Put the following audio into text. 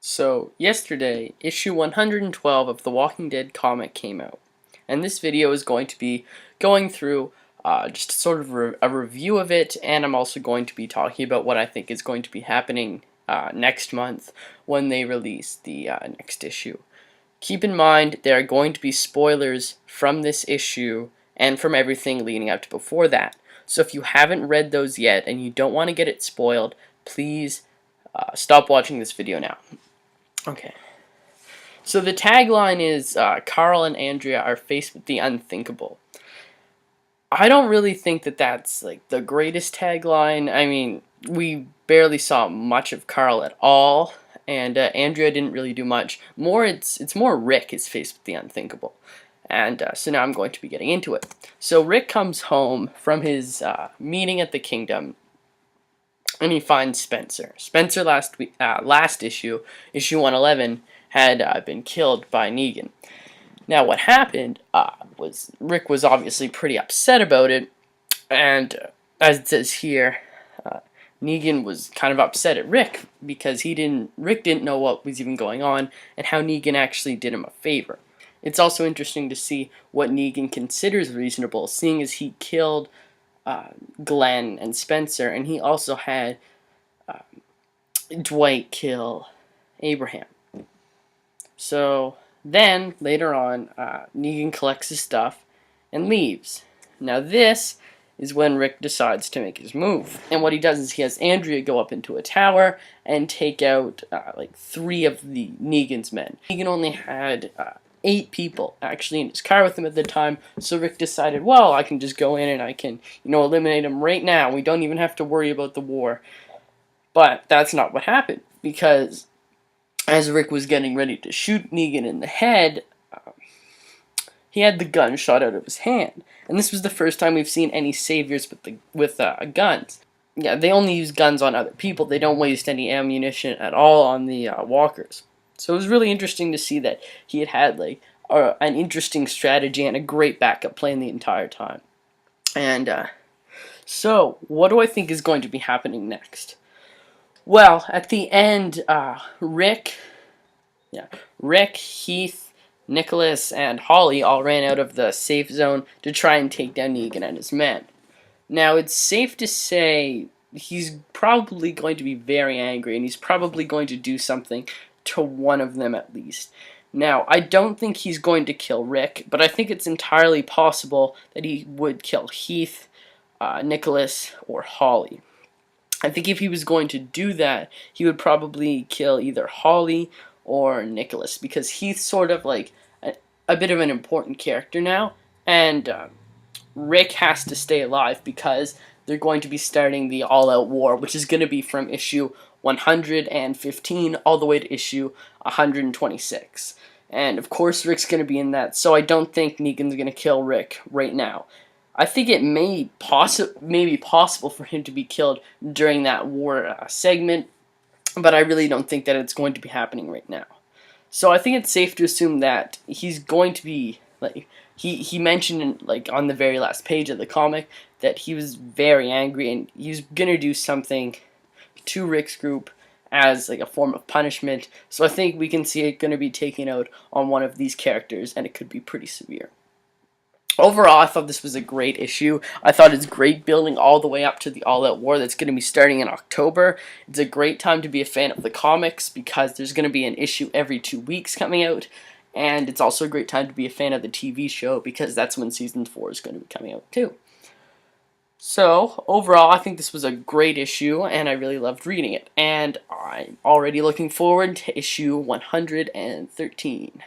So, yesterday, issue 112 of the Walking Dead comic came out, and this video is going to be going through just sort of a review of it, and I'm also going to be talking about what I think is going to be happening next month when they release the next issue. Keep in mind, there are going to be spoilers from this issue and from everything leading up to before that. So if you haven't read those yet and you don't want to get it spoiled, please stop watching this video now. Okay. So the tagline is Carl and Andrea are faced with the unthinkable. I don't really think that that's like the greatest tagline. I mean, we barely saw much of Carl at all, and Andrea didn't really do much. It's more Rick is faced with the unthinkable. And so now I'm going to be getting into it. So Rick comes home from his meeting at the Kingdom, and he finds Spencer. Spencer last issue, issue 111, had been killed by Negan. Now what happened was Rick was obviously pretty upset about it, and as it says here, Negan was kind of upset at Rick because Rick didn't know what was even going on and how Negan actually did him a favor. It's also interesting to see what Negan considers reasonable, seeing as he killed Glenn and Spencer, and he also had Dwight kill Abraham. So then, later on, Negan collects his stuff and leaves. Now this is when Rick decides to make his move. And what he does is he has Andrea go up into a tower and take out like 3 of the Negan's men. Negan only had 8 people actually in his car with him at the time, so Rick decided, well, I can just go in and I can, eliminate him right now. We don't even have to worry about the war. But that's not what happened, because as Rick was getting ready to shoot Negan in the head, he had the gun shot out of his hand. And this was the first time we've seen any saviors with guns. Yeah, they only use guns on other people. They don't waste any ammunition at all on the walkers. So it was really interesting to see that he had like an interesting strategy and a great backup plan the entire time. And so, what do I think is going to be happening next? Well, at the end, Rick, Heath, Nicholas, and Holly all ran out of the safe zone to try and take down Negan and his men. Now, it's safe to say he's probably going to be very angry, and he's probably going to do something to one of them at least. Now, I don't think he's going to kill Rick, but I think it's entirely possible that he would kill Heath, Nicholas, or Holly. I think if he was going to do that, he would probably kill either Holly or Nicholas, because Heath's sort of like a bit of an important character now, and Rick has to stay alive because they're going to be starting the all-out war, which is going to be from issue 115 all the way to issue 126. And of course Rick's going to be in that, so I don't think Negan's going to kill Rick right now. I think it may be possible for him to be killed during that war segment, but I really don't think that it's going to be happening right now. So I think it's safe to assume that he's going to be, like, he mentioned on the very last page of the comic that he was very angry and he's going to do something to Rick's group as like a form of punishment. So I think we can see it going to be taken out on one of these characters, and it could be pretty severe. Overall, I thought this was a great issue. I thought it's great building all the way up to the all-out war that's going to be starting in October. It's a great time to be a fan of the comics because there's going to be an issue every 2 weeks coming out. And it's also a great time to be a fan of the TV show because that's when Season 4 is going to be coming out too. So, overall, I think this was a great issue, and I really loved reading it. And I'm already looking forward to issue 113.